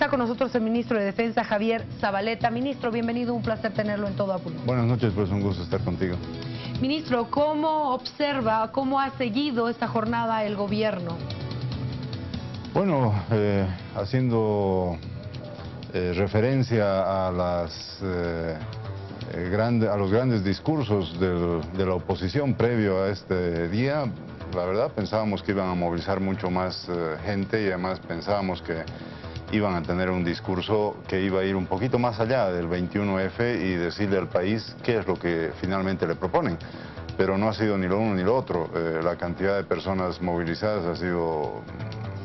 Está con nosotros el ministro de Defensa, Javier Zabaleta. Ministro, bienvenido, un placer tenerlo en Todo Apure. Buenas noches, pues un gusto estar contigo. Ministro, ¿cómo observa, cómo ha seguido esta jornada el gobierno? Bueno, haciendo referencia a los grandes discursos de la oposición previo a este día, la verdad pensábamos que iban a movilizar mucho más gente y además pensábamos que iban a tener un discurso que iba a ir un poquito más allá del 21F y decirle al país qué es lo que finalmente le proponen. Pero no ha sido ni lo uno ni lo otro. La cantidad de personas movilizadas ha sido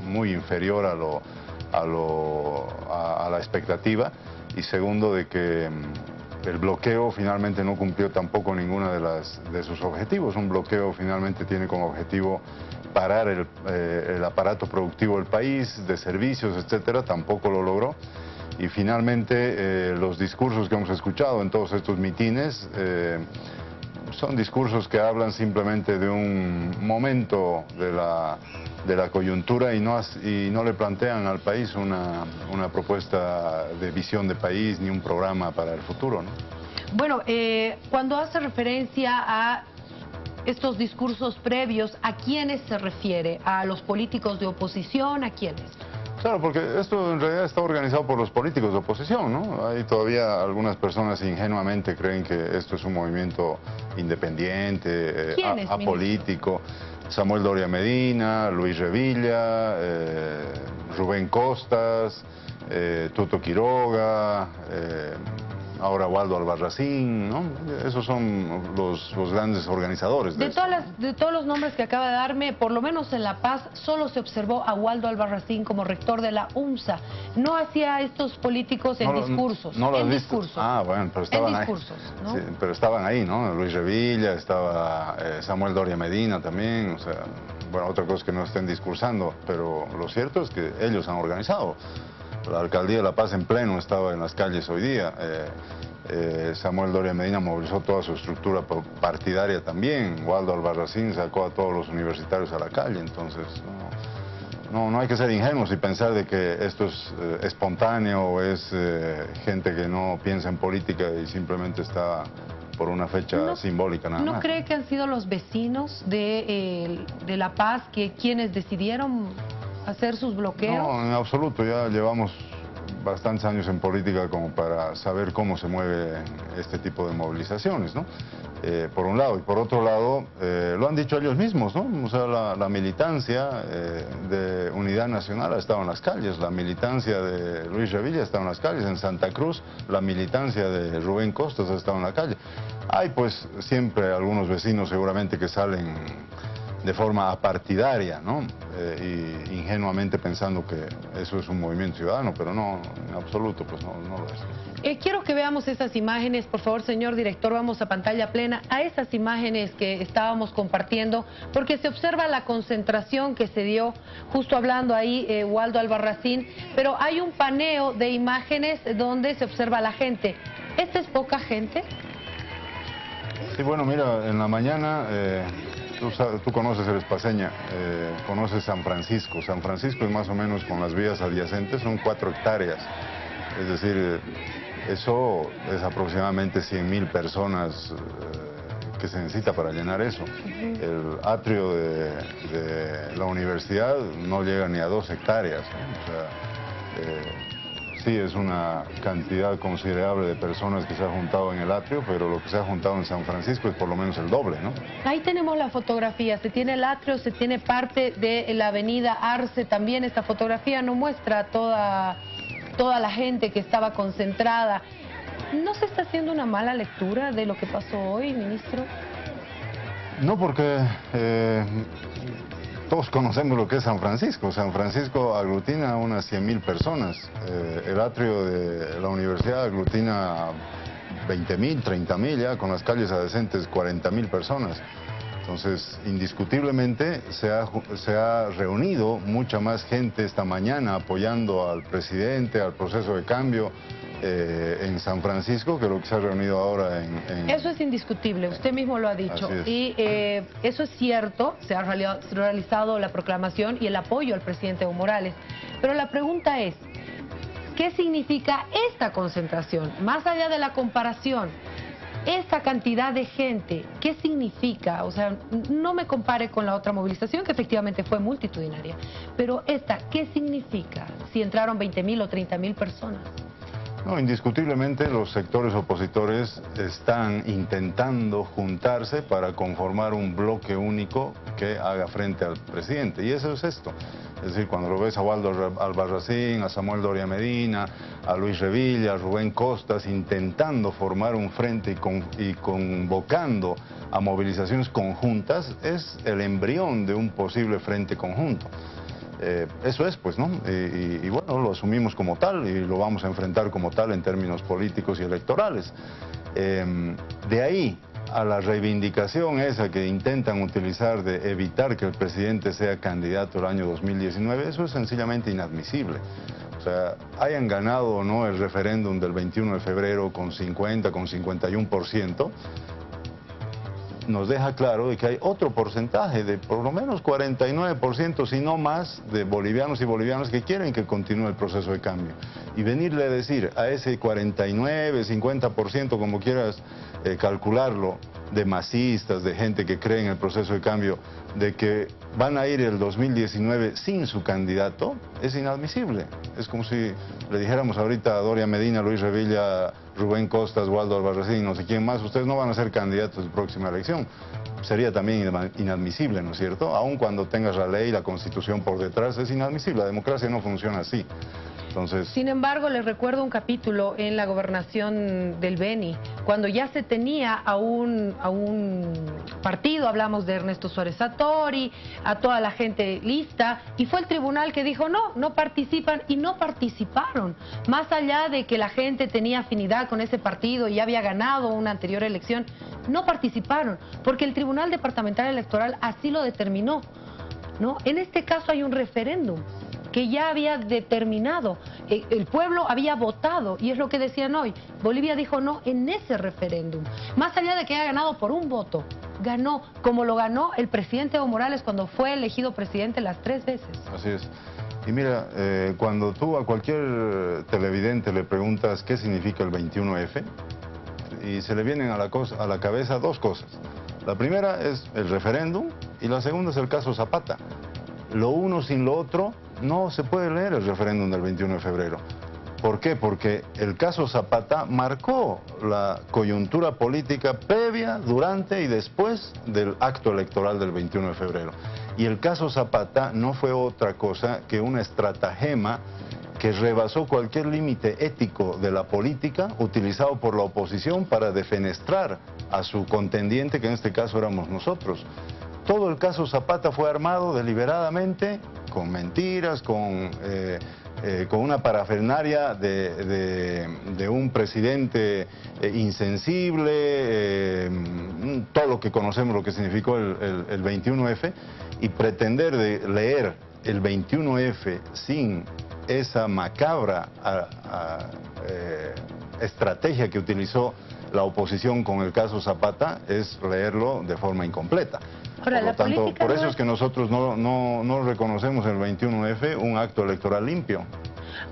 muy inferior a la expectativa, y segundo, de que el bloqueo finalmente no cumplió tampoco ninguno de sus objetivos. Un bloqueo finalmente tiene como objetivo parar el aparato productivo del país, de servicios, etcétera, tampoco lo logró. Y finalmente los discursos que hemos escuchado en todos estos mitines son discursos que hablan simplemente de un momento de la coyuntura y no le plantean al país una propuesta de visión de país ni un programa para el futuro, ¿no? Bueno, cuando hace referencia a estos discursos previos, ¿a quiénes se refiere? ¿A los políticos de oposición? ¿A quiénes? Claro, porque esto en realidad está organizado por los políticos de oposición, ¿no? Hay todavía algunas personas ingenuamente creen que esto es un movimiento independiente, apolítico. Samuel Doria Medina, Luis Revilla, Rubén Costas, Tuto Quiroga, ahora Waldo Albarracín, ¿no? Esos son los grandes organizadores de esto. De todos los nombres que acaba de darme, por lo menos en La Paz, solo se observó a Waldo Albarracín como rector de la UNSA. No hacía estos políticos en discursos. ¿No lo has visto? Discursos. Ah, bueno, pero estaban en discursos, ahí. ¿no? Sí, pero estaban ahí, ¿no? Luis Revilla, estaba Samuel Doria Medina también, o sea, bueno, otra cosa es que no estén discursando, pero lo cierto es que ellos han organizado. La alcaldía de La Paz en pleno estaba en las calles hoy día. Samuel Doria Medina movilizó toda su estructura partidaria también. Waldo Albarracín sacó a todos los universitarios a la calle. Entonces, no hay que ser ingenuos y pensar de que esto es espontáneo o es gente que no piensa en política y simplemente está por una fecha simbólica nada más. ¿No cree que han sido los vecinos de La Paz quienes decidieron hacer sus bloqueos? No, en absoluto. Ya llevamos bastantes años en política como para saber cómo se mueve este tipo de movilizaciones, ¿no? Por un lado. Y por otro lado, lo han dicho ellos mismos, ¿no? O sea, la militancia de Unidad Nacional ha estado en las calles, la militancia de Luis Revilla ha estado en las calles, en Santa Cruz la militancia de Rubén Costas ha estado en la calle. Hay pues siempre algunos vecinos seguramente que salen de forma apartidaria, ¿no? Y ingenuamente pensando que eso es un movimiento ciudadano, pero no, en absoluto, pues no lo es. Quiero que veamos esas imágenes, por favor, señor director, vamos a pantalla plena, a esas imágenes que estábamos compartiendo, porque se observa la concentración que se dio, justo hablando ahí Waldo Albarracín, pero hay un paneo de imágenes donde se observa a la gente. ¿Esta es poca gente? Sí, bueno, mira, en la mañana... Tú conoces el Espaseña, conoces San Francisco. San Francisco es más o menos, con las vías adyacentes, son 4 hectáreas. Es decir, eso es aproximadamente 100.000 personas que se necesita para llenar eso. El atrio de la universidad no llega ni a 2 hectáreas, ¿no? O sea, sí, es una cantidad considerable de personas que se ha juntado en el atrio, pero lo que se ha juntado en San Francisco es por lo menos el doble, ¿no? Ahí tenemos la fotografía, se tiene el atrio, se tiene parte de la avenida Arce también. Esta fotografía no muestra toda la gente que estaba concentrada. ¿No se está haciendo una mala lectura de lo que pasó hoy, ministro? No, porque todos conocemos lo que es San Francisco. San Francisco aglutina a unas 100.000 personas. El atrio de la universidad aglutina 20.000, 30.000, ya con las calles adyacentes 40.000 personas. Entonces, indiscutiblemente se ha reunido mucha más gente esta mañana apoyando al presidente, al proceso de cambio en San Francisco, que lo que se ha reunido ahora en... Eso es indiscutible, usted mismo lo ha dicho. Y eso es cierto, se ha realizado la proclamación y el apoyo al presidente Evo Morales. Pero la pregunta es, ¿qué significa esta concentración? Más allá de la comparación, esta cantidad de gente, ¿qué significa? O sea, no me compare con la otra movilización, que efectivamente fue multitudinaria, pero esta, ¿qué significa si entraron 20.000 o 30.000 personas? No, indiscutiblemente los sectores opositores están intentando juntarse para conformar un bloque único que haga frente al presidente. Y eso es esto. Es decir, cuando lo ves a Waldo Albarracín, a Samuel Doria Medina, a Luis Revilla, a Rubén Costas, intentando formar un frente y convocando a movilizaciones conjuntas, es el embrión de un posible frente conjunto. Eso es, pues, ¿no? Y bueno, lo asumimos como tal y lo vamos a enfrentar como tal en términos políticos y electorales. De ahí a la reivindicación esa que intentan utilizar de evitar que el presidente sea candidato el año 2019, eso es sencillamente inadmisible. O sea, hayan ganado o no el referéndum del 21 de febrero con 50, con 51%, nos deja claro de que hay otro porcentaje de por lo menos 49%, si no más, de bolivianos y bolivianas que quieren que continúe el proceso de cambio. Y venirle a decir a ese 49, 50%, como quieras calcularlo, de masistas, de gente que cree en el proceso de cambio, de que van a ir el 2019 sin su candidato, es inadmisible. Es como si le dijéramos ahorita a Doria Medina, Luis Revilla, Rubén Costas, Waldo Albarracín, no sé quién más, ustedes no van a ser candidatos en la próxima elección. Sería también inadmisible, ¿no es cierto? Aun cuando tengas la ley, la Constitución por detrás, es inadmisible. La democracia no funciona así. Entonces... Sin embargo, les recuerdo un capítulo en la gobernación del Beni, cuando ya se tenía a un partido, hablamos de Ernesto Suárez Satori, a toda la gente lista, y fue el tribunal que dijo no participan, y no participaron. Más allá de que la gente tenía afinidad con ese partido y ya había ganado una anterior elección, no participaron, porque el Tribunal Departamental Electoral así lo determinó, ¿no? En este caso hay un referéndum que ya había determinado, el pueblo había votado, y es lo que decían hoy. Bolivia dijo no en ese referéndum. Más allá de que haya ganado por un voto, ganó como lo ganó el presidente Evo Morales cuando fue elegido presidente las 3 veces. Así es. Y mira, cuando tú a cualquier televidente le preguntas qué significa el 21F, y se le vienen a la cabeza dos cosas. La primera es el referéndum y la segunda es el caso Zapata. Lo uno sin lo otro no se puede leer el referéndum del 21 de febrero. ¿Por qué? Porque el caso Zapata marcó la coyuntura política previa, durante y después del acto electoral del 21 de febrero. Y el caso Zapata no fue otra cosa que una estratagema que rebasó cualquier límite ético de la política utilizado por la oposición para defenestrar a su contendiente, que en este caso éramos nosotros. Todo el caso Zapata fue armado deliberadamente, con mentiras, con una parafernaria de un presidente insensible, todo lo que conocemos, lo que significó el 21F, y pretender de leer el 21F sin esa macabra estrategia que utilizó la oposición con el caso Zapata es leerlo de forma incompleta. Ahora, por lo tanto, por eso es que nosotros no reconocemos el 21F un acto electoral limpio.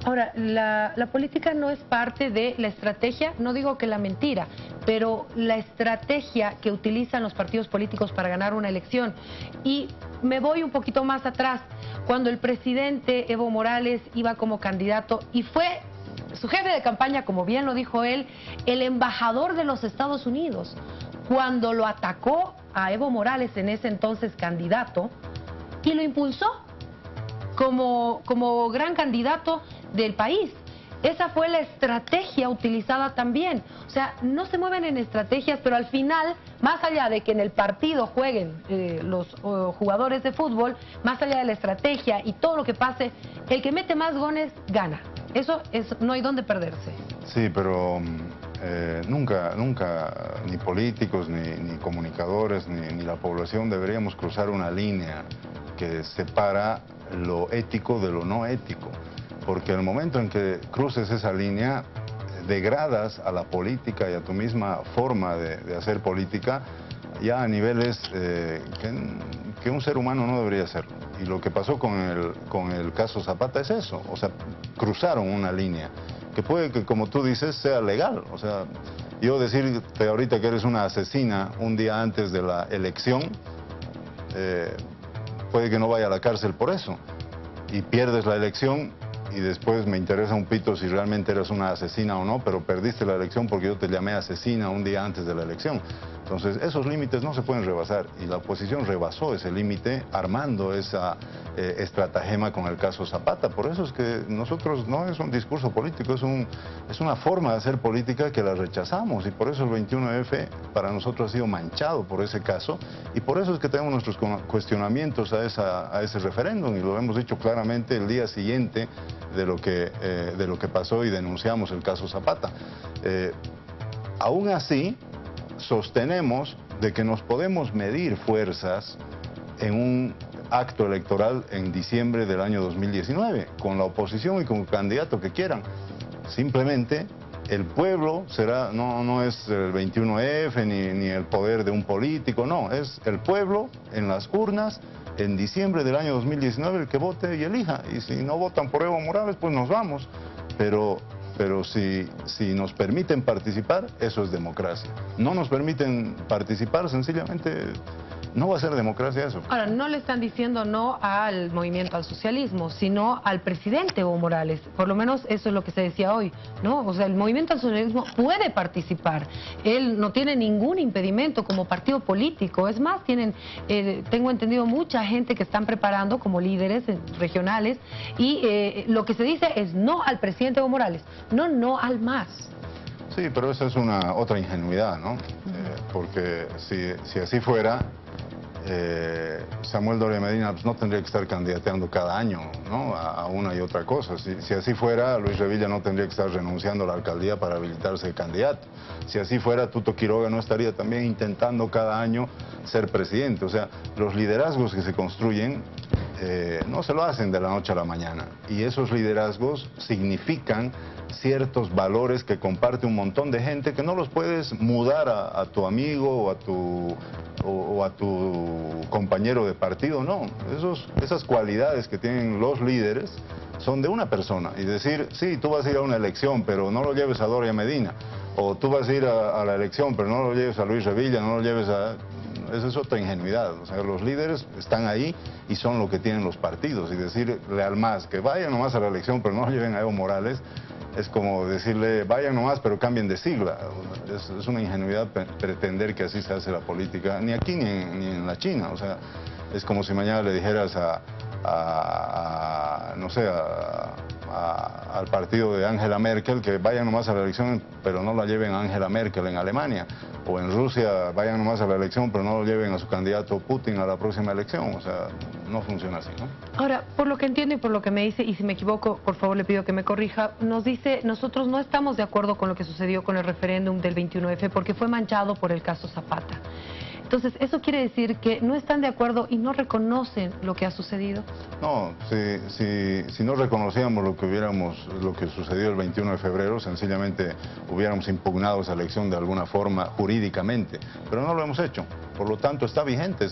Ahora, la política no es parte de la estrategia, no digo que la mentira, pero la estrategia que utilizan los partidos políticos para ganar una elección. Y me voy un poquito más atrás, cuando el presidente Evo Morales iba como candidato y fue su jefe de campaña, como bien lo dijo él, el embajador de los Estados Unidos, cuando lo atacó a Evo Morales, en ese entonces candidato, y lo impulsó como gran candidato del país. Esa fue la estrategia utilizada también. O sea, no se mueven en estrategias, pero al final, más allá de que en el partido jueguen los jugadores de fútbol, más allá de la estrategia y todo lo que pase, el que mete más goles gana. Eso no hay dónde perderse. Sí, pero nunca, ni políticos, ni comunicadores, ni la población deberíamos cruzar una línea que separa lo ético de lo no ético. Porque el momento en que cruces esa línea, degradas a la política y a tu misma forma de hacer política, ya a niveles que un ser humano no debería hacerlo. Y lo que pasó con el caso Zapata es eso, o sea, cruzaron una línea que puede que, como tú dices, sea legal. O sea, yo decirte ahorita que eres una asesina un día antes de la elección, puede que no vaya a la cárcel por eso, y pierdes la elección, y después me interesa un pito si realmente eres una asesina o no, pero perdiste la elección porque yo te llamé asesina un día antes de la elección. Entonces, esos límites no se pueden rebasar, y la oposición rebasó ese límite armando esa estratagema con el caso Zapata. Por eso es que nosotros no es un discurso político, es una forma de hacer política que la rechazamos, y por eso el 21F para nosotros ha sido manchado por ese caso, y por eso es que tenemos nuestros cuestionamientos a ese referéndum, y lo hemos dicho claramente el día siguiente de lo que pasó, y denunciamos el caso Zapata. Aún así, sostenemos de que nos podemos medir fuerzas en un acto electoral en diciembre del año 2019, con la oposición y con el candidato que quieran. Simplemente el pueblo será, no es el 21F ni el poder de un político, no, es el pueblo en las urnas en diciembre del año 2019 el que vote y elija. Y si no votan por Evo Morales, pues nos vamos. Pero si nos permiten participar, eso es democracia. No nos permiten participar, sencillamente no va a ser democracia eso. Ahora, no le están diciendo no al movimiento al socialismo, sino al presidente Evo Morales. Por lo menos eso es lo que se decía hoy, ¿no? O sea, el movimiento al socialismo puede participar. Él no tiene ningún impedimento como partido político. Es más, tengo entendido, mucha gente que están preparando como líderes regionales, y lo que se dice es no al presidente Evo Morales, no al MAS. Sí, pero esa es otra ingenuidad, ¿no? Porque si así fuera, Samuel Doria Medina pues, no tendría que estar candidateando cada año, ¿no? a una y otra cosa. Si así fuera, Luis Revilla no tendría que estar renunciando a la alcaldía para habilitarse de candidato. Si así fuera, Tuto Quiroga no estaría también intentando cada año ser presidente. O sea, los liderazgos que se construyen no se lo hacen de la noche a la mañana, y esos liderazgos significan ciertos valores que comparte un montón de gente que no los puedes mudar a tu amigo o a tu compañero de partido, no. Esas cualidades que tienen los líderes son de una persona, y decir, sí, tú vas a ir a una elección, pero no lo lleves a Doria Medina, o tú vas a ir a la elección, pero no lo lleves a Luis Revilla, no lo lleves a... Esa es otra ingenuidad. O sea, los líderes están ahí y son lo que tienen los partidos, y decirle al MAS que vayan nomás a la elección, pero no lleven a Evo Morales, es como decirle, vayan nomás, pero cambien de sigla. Es una ingenuidad pretender que así se hace la política, ni aquí ni en la China. O sea, es como si mañana le dijeras no sé, al partido de Angela Merkel que vayan nomás a la elección, pero no la lleven a Angela Merkel en Alemania. O en Rusia, vayan nomás a la elección, pero no lo lleven a su candidato Putin a la próxima elección. O sea, no funciona así, ¿no? Ahora, por lo que entiendo y por lo que me dice, y si me equivoco, por favor le pido que me corrija, nos dice, nosotros no estamos de acuerdo con lo que sucedió con el referéndum del 21F porque fue manchado por el caso Zapata. Entonces, ¿eso quiere decir que no están de acuerdo y no reconocen lo que ha sucedido? No, si no reconocíamos lo que sucedió el 21 de febrero, sencillamente hubiéramos impugnado esa elección de alguna forma jurídicamente, pero no lo hemos hecho. Por lo tanto, está vigente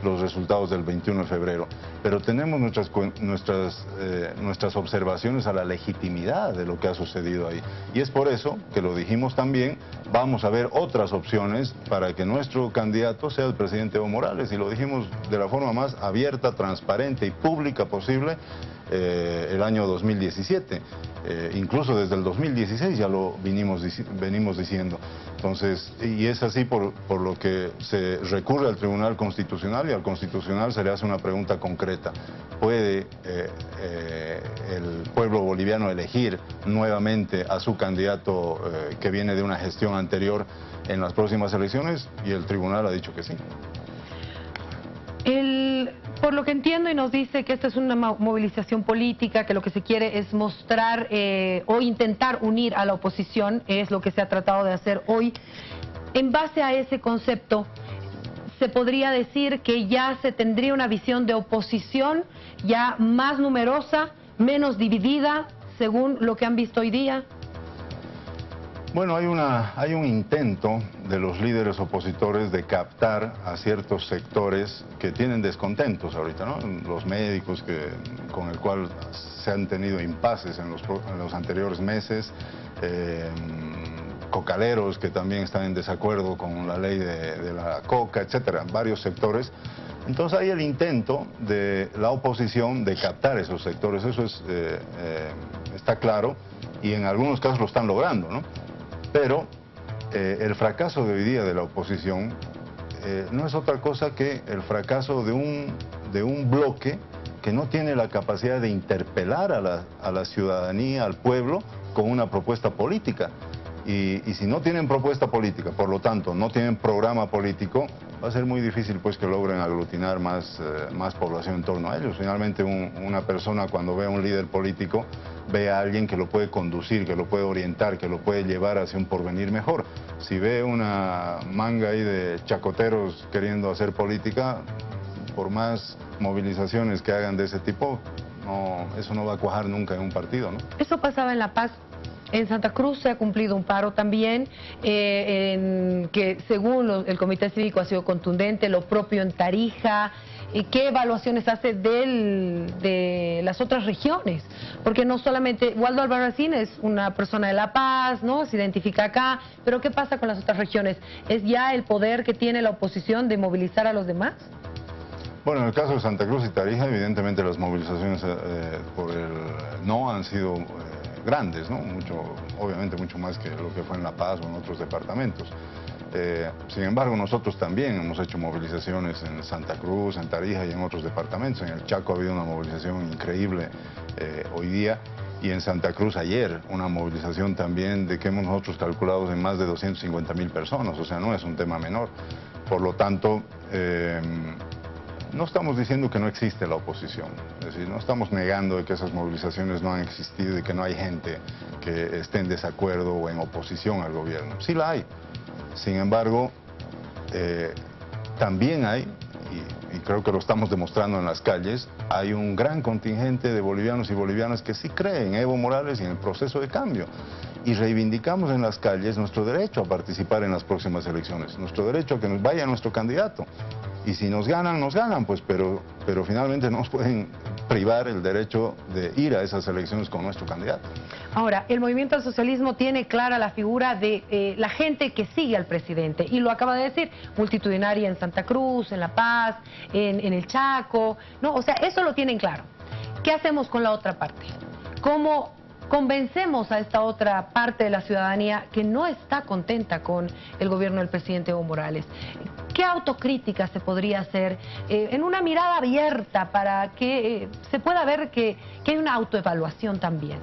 los resultados del 21 de febrero, pero tenemos nuestras observaciones a la legitimidad de lo que ha sucedido ahí. Y es por eso que lo dijimos también, vamos a ver otras opciones para que nuestro candidato sea el presidente Evo Morales, y lo dijimos de la forma más abierta, transparente y pública posible el año 2017. Incluso desde el 2016 ya lo venimos diciendo. Entonces, y es así por lo que se recurre al Tribunal Constitucional, y al Constitucional se le hace una pregunta concreta. ¿Puede el pueblo boliviano elegir nuevamente a su candidato que viene de una gestión anterior en las próximas elecciones? Y el Tribunal ha dicho que sí. Por lo que entiendo, y nos dice que esta es una movilización política, que lo que se quiere es mostrar o intentar unir a la oposición, es lo que se ha tratado de hacer hoy. En base a ese concepto, ¿se podría decir que ya se tendría una visión de oposición ya más numerosa, menos dividida, según lo que han visto hoy día? Bueno, hay un intento de los líderes opositores de captar a ciertos sectores que tienen descontentos ahorita, ¿no? Los médicos con el cual se han tenido impases en los anteriores meses, cocaleros que también están en desacuerdo con la ley de la coca, etcétera, varios sectores. Entonces hay el intento de la oposición de captar esos sectores, eso está claro, y en algunos casos lo están logrando, ¿no? Pero el fracaso de hoy día de la oposición no es otra cosa que el fracaso de un bloque que no tiene la capacidad de interpelar a la ciudadanía, al pueblo, con una propuesta política. Y si no tienen propuesta política, por lo tanto no tienen programa político, va a ser muy difícil pues que logren aglutinar más población en torno a ellos. Finalmente una persona cuando ve a un líder político ve a alguien que lo puede conducir, que lo puede orientar, que lo puede llevar hacia un porvenir mejor. Si ve una manga ahí de chacoteros queriendo hacer política, por más movilizaciones que hagan de ese tipo, eso no va a cuajar nunca en un partido, ¿no? Eso pasaba en La Paz. En Santa Cruz se ha cumplido un paro también, que según el Comité Cívico ha sido contundente, lo propio en Tarija. ¿Qué evaluaciones hace de las otras regiones? Porque no solamente, Waldo Albarracín es una persona de La Paz, ¿no? Se identifica acá, pero ¿qué pasa con las otras regiones? ¿Es ya el poder que tiene la oposición de movilizar a los demás? Bueno, en el caso de Santa Cruz y Tarija, evidentemente las movilizaciones por el no han sido grandes, ¿no? Obviamente mucho más que lo que fue en La Paz o en otros departamentos. Sin embargo, nosotros también hemos hecho movilizaciones en Santa Cruz, en Tarija y en otros departamentos. En el Chaco ha habido una movilización increíble hoy día, y en Santa Cruz ayer una movilización también de que hemos nosotros calculado en más de 250.000 personas, o sea, no es un tema menor. Por lo tanto, no estamos diciendo que no existe la oposición, es decir, no estamos negando de que esas movilizaciones no han existido y que no hay gente que esté en desacuerdo o en oposición al gobierno. Sí la hay. Sin embargo, también hay, y creo que lo estamos demostrando en las calles, hay un gran contingente de bolivianos y bolivianas que sí creen en Evo Morales y en el proceso de cambio. Y reivindicamos en las calles nuestro derecho a participar en las próximas elecciones, nuestro derecho a que nos vaya nuestro candidato. Y si nos ganan, pues, pero finalmente no nos pueden privar el derecho de ir a esas elecciones con nuestro candidato. Ahora, el movimiento al socialismo tiene clara la figura de la gente que sigue al presidente, y lo acaba de decir, multitudinaria en Santa Cruz, en La Paz, en el Chaco, ¿no? O sea, eso lo tienen claro. ¿Qué hacemos con la otra parte? ¿Cómo convencemos a esta otra parte de la ciudadanía que no está contenta con el gobierno del presidente Evo Morales? ¿Qué autocrítica se podría hacer en una mirada abierta para que se pueda ver que hay una autoevaluación también?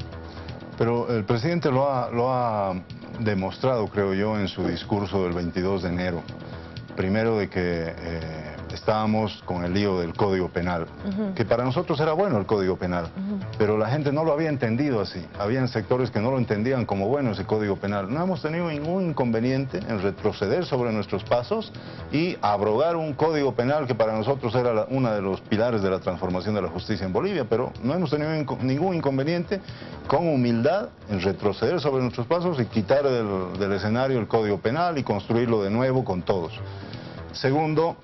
Pero el presidente lo ha demostrado, creo yo, en su discurso del 22 de enero. Primero de que estábamos con el lío del Código Penal, que para nosotros era bueno el Código Penal, pero la gente no lo había entendido así. Habían sectores que no lo entendían como bueno ese Código Penal. No hemos tenido ningún inconveniente en retroceder sobre nuestros pasos y abrogar un Código Penal que para nosotros era uno de los pilares de la transformación de la justicia en Bolivia, pero no hemos tenido ningún inconveniente, con humildad, en retroceder sobre nuestros pasos y quitar del escenario el Código Penal y construirlo de nuevo con todos. Segundo,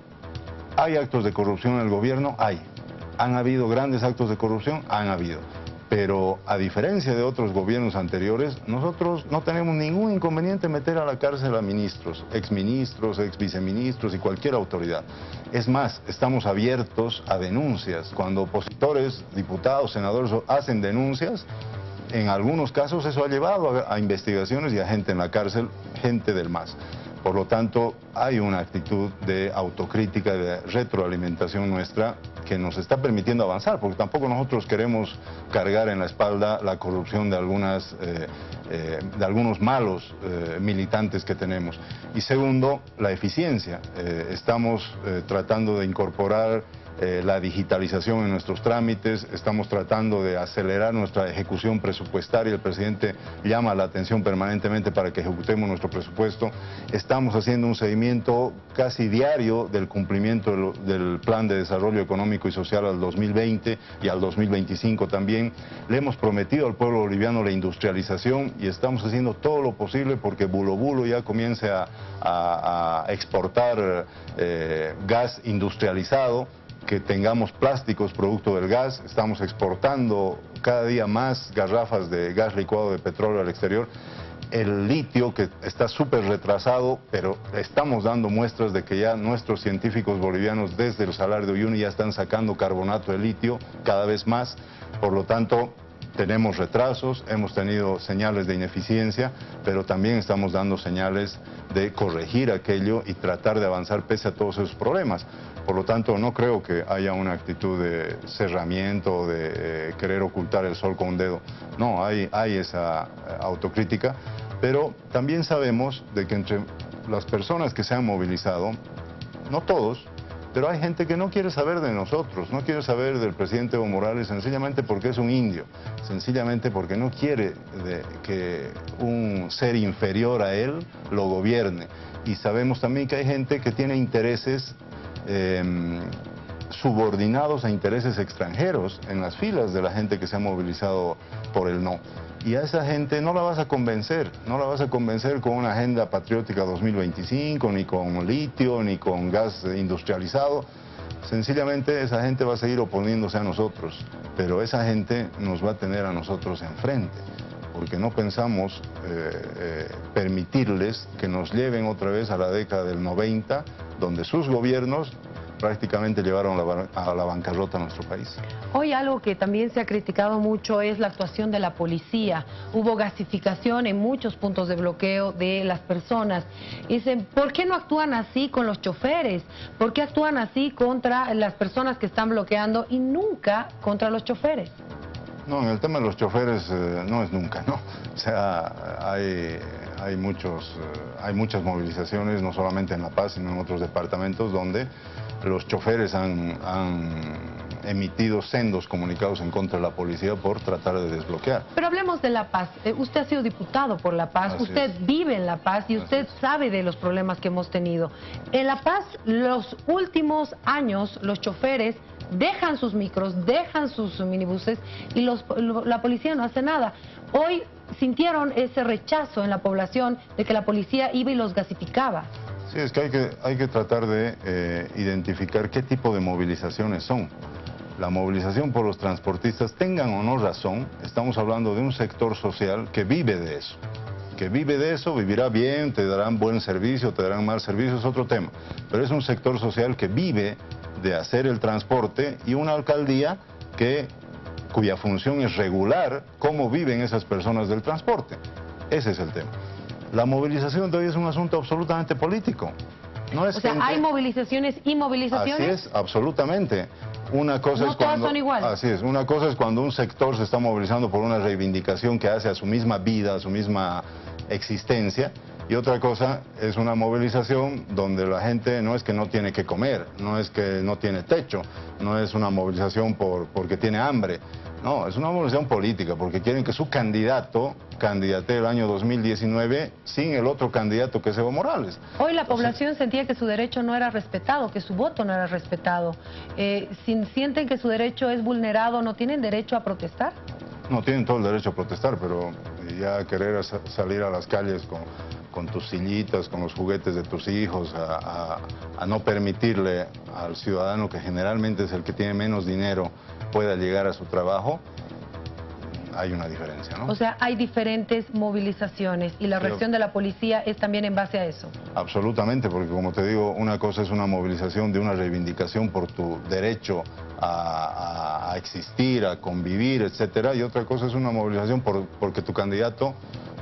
¿hay actos de corrupción en el gobierno? Hay. ¿Han habido grandes actos de corrupción? Han habido. Pero a diferencia de otros gobiernos anteriores, nosotros no tenemos ningún inconveniente en meter a la cárcel a ministros, exministros, exviceministros y cualquier autoridad. Es más, estamos abiertos a denuncias. Cuando opositores, diputados, senadores hacen denuncias, en algunos casos eso ha llevado a investigaciones y a gente en la cárcel, gente del MAS. Por lo tanto, hay una actitud de autocrítica, de retroalimentación nuestra que nos está permitiendo avanzar, porque tampoco nosotros queremos cargar en la espalda la corrupción de algunos malos militantes que tenemos. Y segundo, la eficiencia. Estamos tratando de incorporar la digitalización en nuestros trámites, estamos tratando de acelerar nuestra ejecución presupuestaria. El presidente llama la atención permanentemente para que ejecutemos nuestro presupuesto. Estamos haciendo un seguimiento casi diario del cumplimiento del Plan de Desarrollo Económico y Social al 2020 y al 2025 también. Le hemos prometido al pueblo boliviano la industrialización y estamos haciendo todo lo posible porque Bulo Bulo ya comience a exportar gas industrializado, que tengamos plásticos producto del gas. Estamos exportando cada día más garrafas de gas licuado de petróleo al exterior. El litio, que está súper retrasado, pero estamos dando muestras de que ya nuestros científicos bolivianos desde el Salar de Uyuni ya están sacando carbonato de litio cada vez más. Por lo tanto, tenemos retrasos, hemos tenido señales de ineficiencia, pero también estamos dando señales de corregir aquello y tratar de avanzar pese a todos esos problemas. Por lo tanto, no creo que haya una actitud de cerramiento, de querer ocultar el sol con un dedo. No, hay esa autocrítica, pero también sabemos de que entre las personas que se han movilizado, no todos, pero hay gente que no quiere saber de nosotros, no quiere saber del presidente Evo Morales sencillamente porque es un indio, sencillamente porque no quiere que un ser inferior a él lo gobierne. Y sabemos también que hay gente que tiene intereses subordinados a intereses extranjeros en las filas de la gente que se ha movilizado por el no. Y a esa gente no la vas a convencer, no la vas a convencer con una agenda patriótica 2025, ni con litio, ni con gas industrializado. Sencillamente esa gente va a seguir oponiéndose a nosotros, pero esa gente nos va a tener a nosotros enfrente, porque no pensamos permitirles que nos lleven otra vez a la década del 90, donde sus gobiernos prácticamente llevaron a la bancarrota a nuestro país. Hoy algo que también se ha criticado mucho es la actuación de la policía. Hubo gasificación en muchos puntos de bloqueo de las personas. Dicen, ¿por qué no actúan así con los choferes? ¿Por qué actúan así contra las personas que están bloqueando y nunca contra los choferes? No, en el tema de los choferes no es nunca, ¿no? O sea, hay muchas movilizaciones, no solamente en La Paz, sino en otros departamentos, donde los choferes han emitido sendos comunicados en contra de la policía por tratar de desbloquear. Pero hablemos de La Paz. Usted ha sido diputado por La Paz, usted vive en La Paz y usted sabe de los problemas que hemos tenido. En La Paz, los últimos años, los choferes dejan sus micros, dejan sus minibuses y la policía no hace nada. Hoy sintieron ese rechazo en la población de que la policía iba y los gasificaba. Sí, es que hay que tratar de identificar qué tipo de movilizaciones son. La movilización por los transportistas, tengan o no razón, estamos hablando de un sector social que vive de eso. Que vive de eso, vivirá bien, te darán buen servicio, te darán mal servicio, es otro tema. Pero es un sector social que vive de hacer el transporte y una alcaldía cuya función es regular cómo viven esas personas del transporte. Ese es el tema. La movilización de hoy es un asunto absolutamente político. No es ¿hay movilizaciones y movilizaciones? Así es, absolutamente. Una cosa es todas son iguales. Así es, una cosa es cuando un sector se está movilizando por una reivindicación que hace a su misma vida, a su misma existencia, y otra cosa es una movilización donde la gente no es que no tiene que comer, no es que no tiene techo, no es una movilización porque tiene hambre. No, es una movilización política, porque quieren que su candidato candidate el año 2019 sin el otro candidato que es Evo Morales. Hoy la población sentía que su derecho no era respetado, que su voto no era respetado. Si sienten que su derecho es vulnerado, ¿no tienen derecho a protestar? No, tienen todo el derecho a protestar, pero ya querer salir a las calles con tus sillitas, con los juguetes de tus hijos, a no permitirle al ciudadano, que generalmente es el que tiene menos dinero, pueda llegar a su trabajo, hay una diferencia, ¿no? O sea, hay diferentes movilizaciones y la reacción de la policía es también en base a eso. Absolutamente, porque como te digo, una cosa es una movilización de una reivindicación por tu derecho a existir, a convivir, etcétera, y otra cosa es una movilización porque tu candidato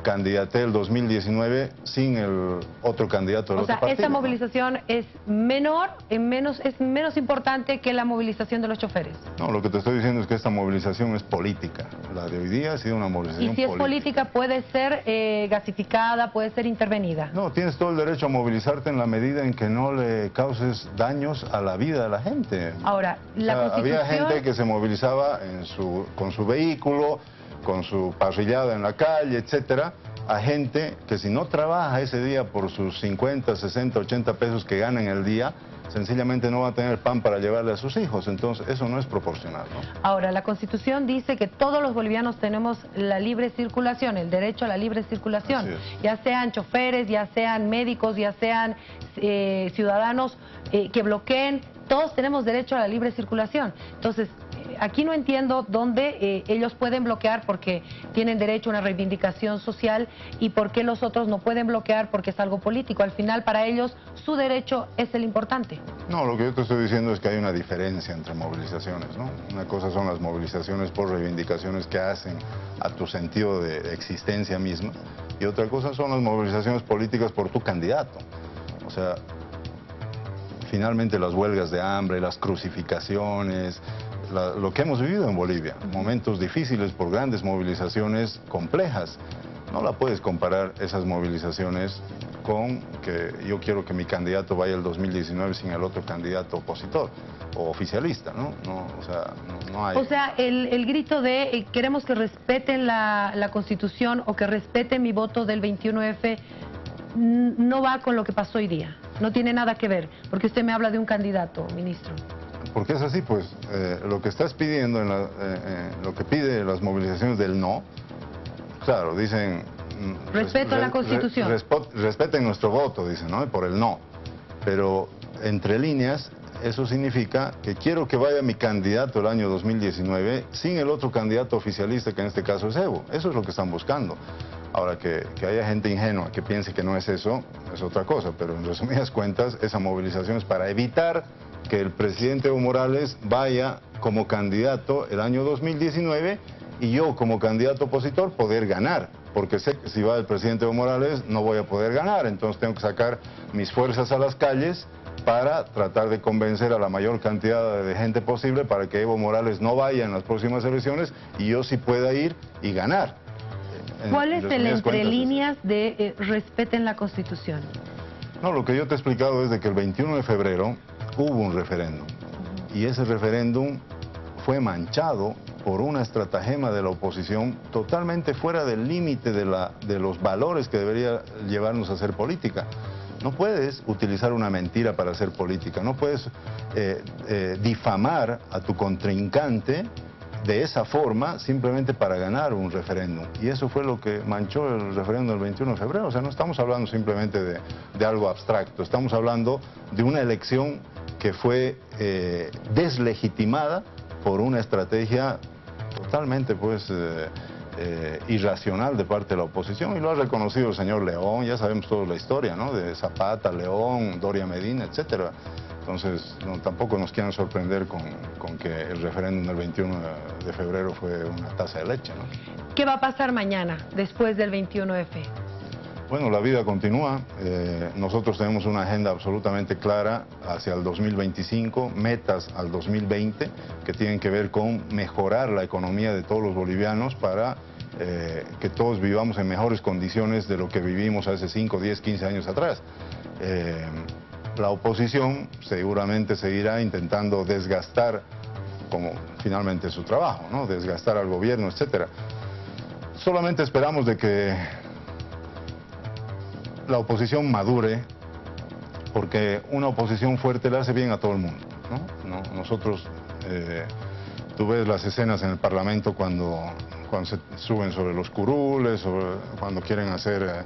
candidaté el 2019 sin el otro candidato del otro partido. O sea, esa movilización es menos importante que la movilización de los choferes. No, lo que te estoy diciendo es que esta movilización es política. La de hoy día ha sido una movilización política. Y si es política, puede ser gasificada, puede ser intervenida. No, tienes todo el derecho a movilizarte en la medida en que no le causes daños a la vida de la gente. Ahora, la Constitución... Había gente que se movilizaba con su vehículo, con su parrillada en la calle, etcétera, a gente que si no trabaja ese día por sus 50, 60, 80 pesos que gana en el día, sencillamente no va a tener pan para llevarle a sus hijos. Entonces, eso no es proporcional, ¿no? Ahora, la Constitución dice que todos los bolivianos tenemos la libre circulación, el derecho a la libre circulación, ya sean choferes, ya sean médicos, ya sean ciudadanos que bloqueen, todos tenemos derecho a la libre circulación. Entonces, aquí no entiendo dónde ellos pueden bloquear porque tienen derecho a una reivindicación social y por qué los otros no pueden bloquear porque es algo político. Al final, para ellos, su derecho es el importante. No, lo que yo te estoy diciendo es que hay una diferencia entre movilizaciones, ¿no? Una cosa son las movilizaciones por reivindicaciones que hacen a tu sentido de existencia misma y otra cosa son las movilizaciones políticas por tu candidato. O sea, finalmente las huelgas de hambre, las crucificaciones, lo que hemos vivido en Bolivia, momentos difíciles por grandes movilizaciones complejas. No la puedes comparar esas movilizaciones con que yo quiero que mi candidato vaya el 2019 sin el otro candidato opositor o oficialista, ¿no? No hay... O sea, el grito de queremos que respeten la Constitución o que respeten mi voto del 21F no va con lo que pasó hoy día, no tiene nada que ver, porque usted me habla de un candidato, ministro. Porque es así, pues, lo que estás pidiendo, lo que pide las movilizaciones del no, claro, dicen... Respeto a la Constitución. Respeten nuestro voto, dicen, ¿no? Por el no. Pero, entre líneas, eso significa que quiero que vaya mi candidato el año 2019 sin el otro candidato oficialista, que en este caso es Evo. Eso es lo que están buscando. Ahora, que haya gente ingenua que piense que no es eso, es otra cosa. Pero, en resumidas cuentas, esa movilización es para evitar que el presidente Evo Morales vaya como candidato el año 2019 y yo como candidato opositor poder ganar, porque sé que si va el presidente Evo Morales no voy a poder ganar, entonces tengo que sacar mis fuerzas a las calles para tratar de convencer a la mayor cantidad de gente posible para que Evo Morales no vaya en las próximas elecciones y yo sí pueda ir y ganar. ¿Cuál es el entre líneas de respeten la Constitución? No, lo que yo te he explicado es de que el 21 de febrero hubo un referéndum y ese referéndum fue manchado por una estratagema de la oposición totalmente fuera del límite de los valores que debería llevarnos a hacer política. No puedes utilizar una mentira para hacer política, no puedes difamar a tu contrincante de esa forma simplemente para ganar un referéndum. Y eso fue lo que manchó el referéndum del 21 de febrero. O sea, no estamos hablando simplemente de algo abstracto, estamos hablando de una elección que fue deslegitimada por una estrategia totalmente irracional de parte de la oposición, y lo ha reconocido el señor León. Ya sabemos toda la historia, ¿no? De Zapata, León, Doria Medina, etcétera. Entonces, tampoco nos quieran sorprender con que el referéndum del 21 de febrero fue una taza de leche, ¿no? ¿Qué va a pasar mañana, después del 21F? Bueno, la vida continúa. Nosotros tenemos una agenda absolutamente clara hacia el 2025, metas al 2020, que tienen que ver con mejorar la economía de todos los bolivianos para que todos vivamos en mejores condiciones de lo que vivimos hace 5, 10, 15 años atrás. La oposición seguramente seguirá intentando desgastar, como finalmente es su trabajo, ¿no? Desgastar al gobierno, etcétera. Solamente esperamos de que la oposición madure, porque una oposición fuerte le hace bien a todo el mundo, ¿no? Nosotros, tú ves las escenas en el Parlamento cuando se suben sobre los curules, cuando quieren hacer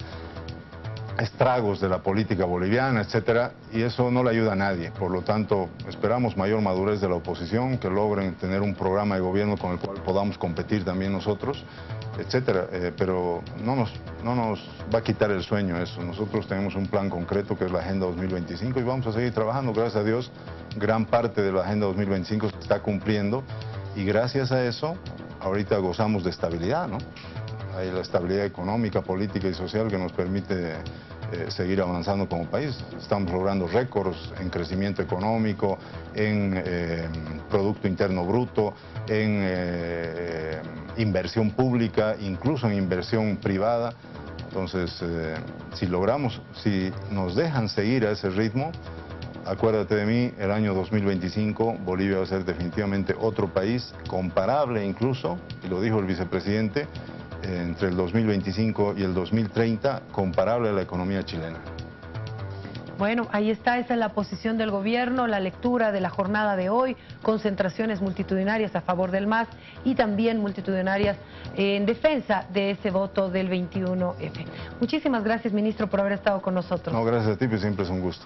estragos de la política boliviana, etcétera, y eso no le ayuda a nadie. Por lo tanto, esperamos mayor madurez de la oposición, que logren tener un programa de gobierno con el cual podamos competir también nosotros, etcétera, pero no nos va a quitar el sueño eso. Nosotros tenemos un plan concreto que es la Agenda 2025 y vamos a seguir trabajando. Gracias a Dios, gran parte de la Agenda 2025 se está cumpliendo y gracias a eso, ahorita gozamos de estabilidad, ¿no? hay la estabilidad económica, política y social que nos permite seguir avanzando como país. Estamos logrando récords en crecimiento económico, en Producto Interno Bruto, en inversión pública, incluso en inversión privada. Entonces, si nos dejan seguir a ese ritmo, acuérdate de mí, el año 2025 Bolivia va a ser definitivamente otro país, comparable incluso, y lo dijo el vicepresidente, entre el 2025 y el 2030, comparable a la economía chilena. Bueno, ahí está, esa es la posición del gobierno, la lectura de la jornada de hoy, concentraciones multitudinarias a favor del MAS y también multitudinarias en defensa de ese voto del 21F. Muchísimas gracias, ministro, por haber estado con nosotros. No, gracias a ti, pues siempre es un gusto.